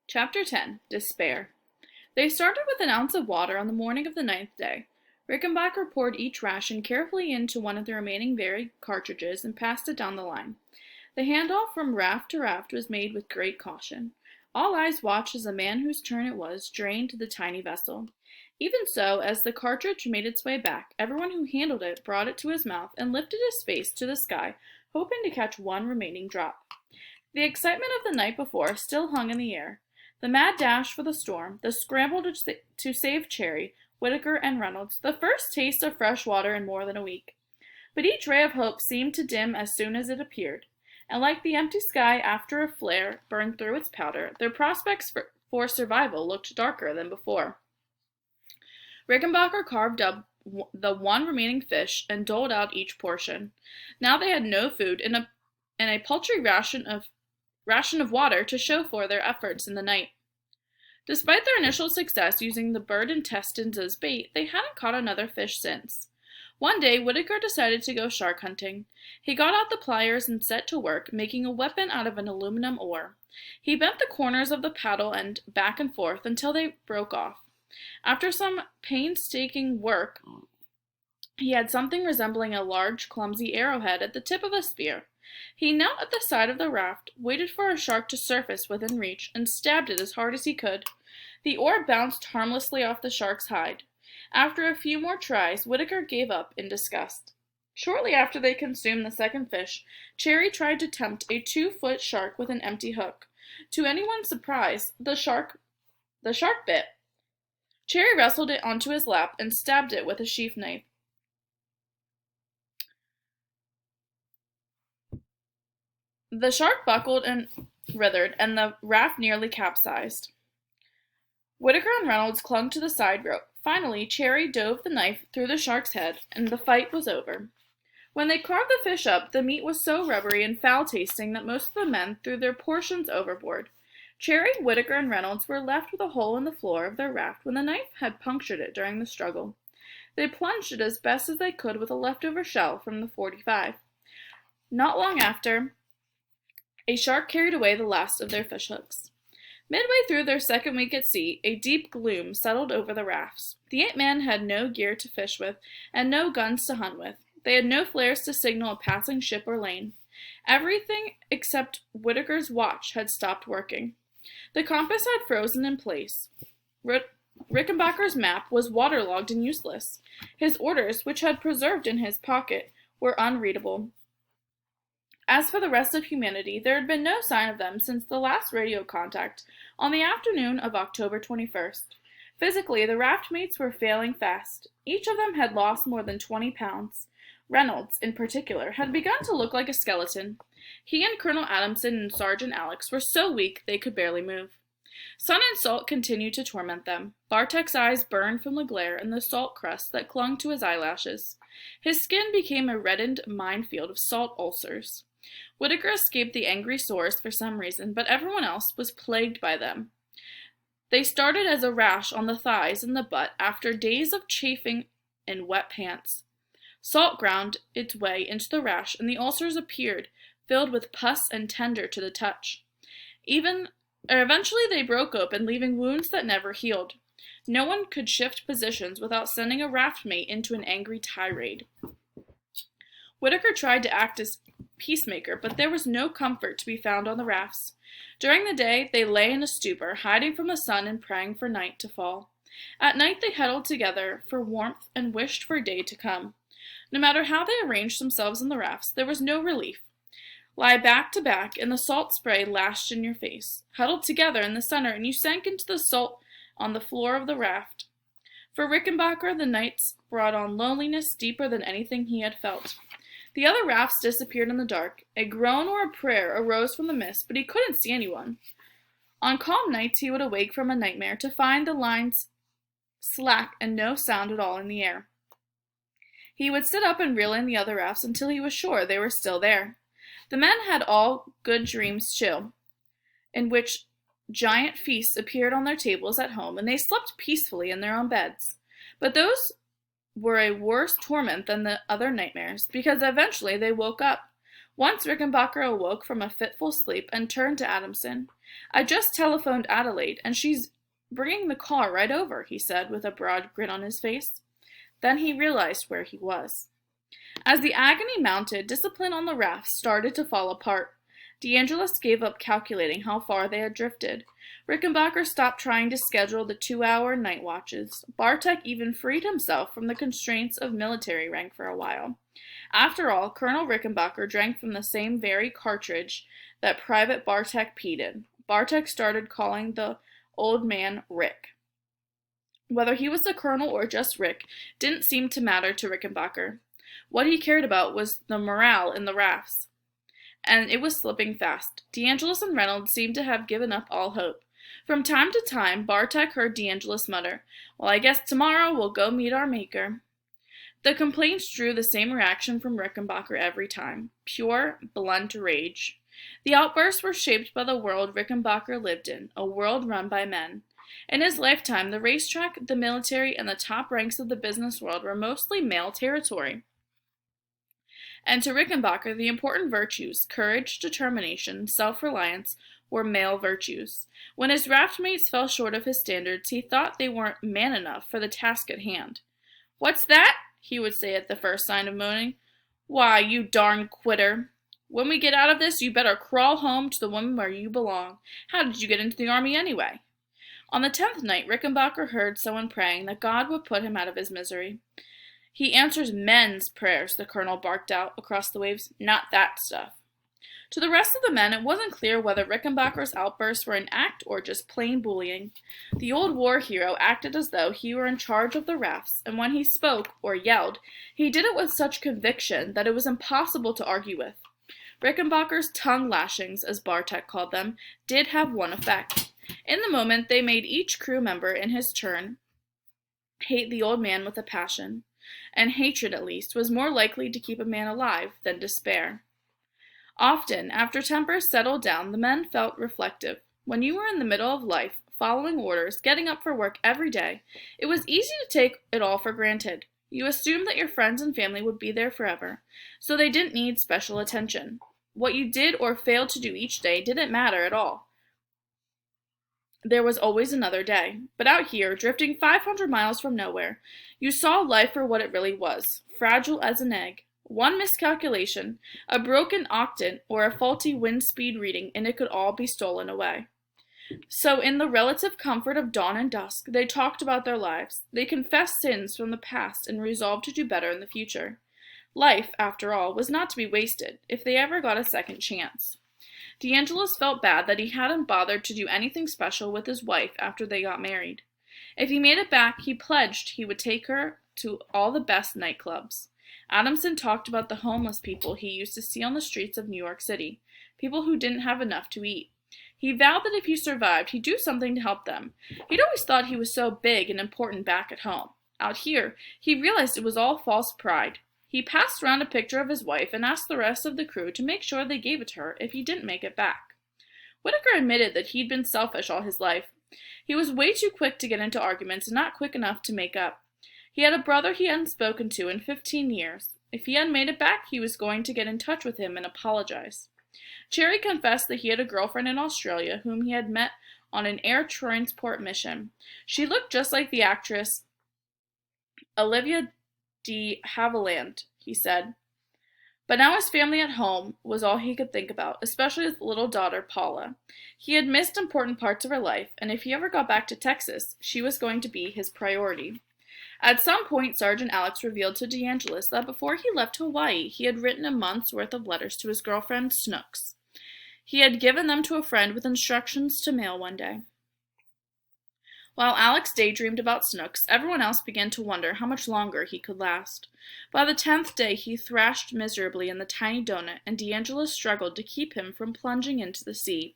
Chapter 10 Despair. They started with an ounce of water on the morning of the 9th day. Rickenbacker poured each ration carefully into one of the remaining berry cartridges and passed it down the line. The handoff from raft to raft was made with great caution. All eyes watched as the man whose turn it was drained the tiny vessel. Even so, as the cartridge made its way back, everyone who handled it brought it to his mouth and lifted his face to the sky, hoping to catch one remaining drop. The excitement of the night before still hung in the air. The mad dash for the storm, the scramble to save Cherry, Whitaker, and Reynolds, the first taste of fresh water in more than a week. But each ray of hope seemed to dim as soon as it appeared, and like the empty sky after a flare burned through its powder, their prospects for survival looked darker than before. Rickenbacker carved up the one remaining fish and doled out each portion. Now they had no food and a paltry ration of water to show for their efforts in the night. Despite their initial success using the bird intestines as bait, they hadn't caught another fish since. One day, Whitaker decided to go shark hunting. He got out the pliers and set to work, making a weapon out of an aluminum oar. He bent the corners of the paddle end back and forth until they broke off. After some painstaking work, he had something resembling a large, clumsy arrowhead at the tip of a spear. He knelt at the side of the raft, waited for a shark to surface within reach, and stabbed it as hard as he could. The oar bounced harmlessly off the shark's hide. After a few more tries, Whitaker gave up in disgust. Shortly after they consumed the second fish, Cherry tried to tempt a 2-foot shark with an empty hook. To anyone's surprise, the shark bit. Cherry wrestled it onto his lap and stabbed it with a sheath knife. The shark buckled and writhed, and the raft nearly capsized. Whitaker and Reynolds clung to the side rope. Finally, Cherry dove the knife through the shark's head, and the fight was over. When they carved the fish up, the meat was so rubbery and foul-tasting that most of the men threw their portions overboard. Cherry, Whitaker, and Reynolds were left with a hole in the floor of their raft when the knife had punctured it during the struggle. They plunged it as best as they could with a leftover shell from the .45. Not long after, a shark carried away the last of their fishhooks. Midway through their second week at sea, a deep gloom settled over the rafts. The 8 men had no gear to fish with, and no guns to hunt with. They had no flares to signal a passing ship or lane. Everything except Whitaker's watch had stopped working. The compass had frozen in place. Rickenbacker's map was waterlogged and useless. His orders, which had preserved in his pocket, were unreadable. As for the rest of humanity, there had been no sign of them since the last radio contact on the afternoon of October 21st. Physically, the raft mates were failing fast. Each of them had lost more than 20 pounds. Reynolds, in particular, had begun to look like a skeleton. He and Colonel Adamson and Sergeant Alex were so weak they could barely move. Sun and salt continued to torment them. Bartek's eyes burned from the glare and the salt crust that clung to his eyelashes. His skin became a reddened minefield of salt ulcers. Whitaker escaped the angry sores for some reason, but everyone else was plagued by them. They started as a rash on the thighs and the butt after days of chafing in wet pants. Salt ground its way into the rash, and the ulcers appeared, filled with pus and tender to the touch. Eventually they broke open, leaving wounds that never healed. No one could shift positions without sending a raft mate into an angry tirade. Whitaker tried to act as peacemaker, but there was no comfort to be found on the rafts. During the day, they lay in a stupor, hiding from the sun and praying for night to fall. At night, they huddled together for warmth and wished for day to come. No matter how they arranged themselves in the rafts, there was no relief. Lie back to back, and the salt spray lashed in your face. Huddled together in the center, and you sank into the salt on the floor of the raft. For Rickenbacker, the nights brought on loneliness deeper than anything he had felt. The other rafts disappeared in the dark. A groan or a prayer arose from the mist, but he couldn't see anyone. On calm nights he would awake from a nightmare to find the lines slack and no sound at all in the air. He would sit up and reel in the other rafts until he was sure they were still there. The men had all good dreams too, in which giant feasts appeared on their tables at home, and they slept peacefully in their own beds. But those were a worse torment than the other nightmares, because eventually they woke up. Once Rickenbacker awoke from a fitful sleep and turned to Adamson. "I just telephoned Adelaide, and she's bringing the car right over," he said, with a broad grin on his face. Then he realized where he was. As the agony mounted, discipline on the raft started to fall apart. DeAngelis gave up calculating how far they had drifted. Rickenbacker stopped trying to schedule the 2-hour night watches. Bartek even freed himself from the constraints of military rank for a while. After all, Colonel Rickenbacker drank from the same very cartridge that Private Bartek peed in. Bartek started calling the old man Rick. Whether he was the colonel or just Rick didn't seem to matter to Rickenbacker. What he cared about was the morale in the rafts, and it was slipping fast. DeAngelis and Reynolds seemed to have given up all hope. From time to time, Bartek heard DeAngelis mutter, "Well, I guess tomorrow we'll go meet our maker." The complaints drew the same reaction from Rickenbacker every time. Pure, blunt rage. The outbursts were shaped by the world Rickenbacker lived in, a world run by men. In his lifetime, the racetrack, the military, and the top ranks of the business world were mostly male territory. And to Rickenbacker, the important virtues, courage, determination, self-reliance, were male virtues. When his raft mates fell short of his standards, he thought they weren't man enough for the task at hand. "What's that?" he would say at the first sign of moaning. "Why, you darn quitter. When we get out of this, you better crawl home to the woman where you belong. How did you get into the army anyway?" On the 10th night, Rickenbacker heard someone praying that God would put him out of his misery. "He answers men's prayers," the colonel barked out across the waves. "Not that stuff." To the rest of the men, it wasn't clear whether Rickenbacker's outbursts were an act or just plain bullying. The old war hero acted as though he were in charge of the rafts, and when he spoke, or yelled, he did it with such conviction that it was impossible to argue with. Rickenbacker's tongue lashings, as Bartek called them, did have one effect. In the moment, they made each crew member, in his turn, hate the old man with a passion, and hatred, at least, was more likely to keep a man alive than despair. Often, after tempers settled down, the men felt reflective. When you were in the middle of life, following orders, getting up for work every day, it was easy to take it all for granted. You assumed that your friends and family would be there forever, so they didn't need special attention. What you did or failed to do each day didn't matter at all. There was always another day. But out here, drifting 500 miles from nowhere, you saw life for what it really was, fragile as an egg. One miscalculation, a broken octant, or a faulty wind speed reading, and it could all be stolen away. So in the relative comfort of dawn and dusk, they talked about their lives. They confessed sins from the past and resolved to do better in the future. Life, after all, was not to be wasted, if they ever got a second chance. DeAngelis felt bad that he hadn't bothered to do anything special with his wife after they got married. If he made it back, he pledged he would take her to all the best nightclubs. Adamson talked about the homeless people he used to see on the streets of New York City, people who didn't have enough to eat. He vowed that if he survived, he'd do something to help them. He'd always thought he was so big and important back at home. Out here, he realized it was all false pride. He passed around a picture of his wife and asked the rest of the crew to make sure they gave it to her if he didn't make it back. Whitaker admitted that he'd been selfish all his life. He was way too quick to get into arguments and not quick enough to make up. He had a brother he hadn't spoken to in 15 years. If he hadn't made it back, he was going to get in touch with him and apologize. Cherry confessed that he had a girlfriend in Australia whom he had met on an air transport mission. She looked just like the actress Olivia de Havilland, he said. But now his family at home was all he could think about, especially his little daughter, Paula. He had missed important parts of her life, and if he ever got back to Texas, she was going to be his priority. At some point, Sergeant Alex revealed to DeAngelis that before he left Hawaii, he had written a month's worth of letters to his girlfriend, Snooks. He had given them to a friend with instructions to mail one day. While Alex daydreamed about Snooks, everyone else began to wonder how much longer he could last. By the 10th day, he thrashed miserably in the tiny donut, and DeAngelis struggled to keep him from plunging into the sea.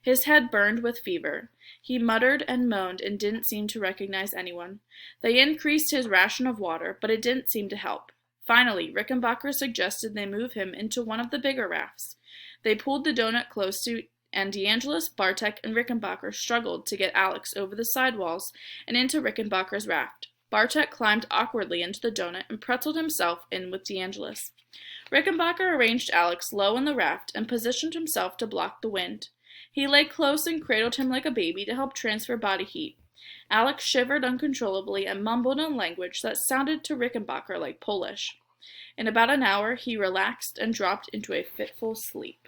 His head burned with fever. He muttered and moaned and didn't seem to recognize anyone. They increased his ration of water, but it didn't seem to help. Finally, Rickenbacker suggested they move him into one of the bigger rafts. They pulled the donut close to, and DeAngelis, Bartek, and Rickenbacker struggled to get Alex over the sidewalls and into Rickenbacker's raft. Bartek climbed awkwardly into the donut and pretzeled himself in with DeAngelis. Rickenbacker arranged Alex low in the raft and positioned himself to block the wind. He lay close and cradled him like a baby to help transfer body heat. Alex shivered uncontrollably and mumbled in a language that sounded to Rickenbacker like Polish. In about an hour he relaxed and dropped into a fitful sleep.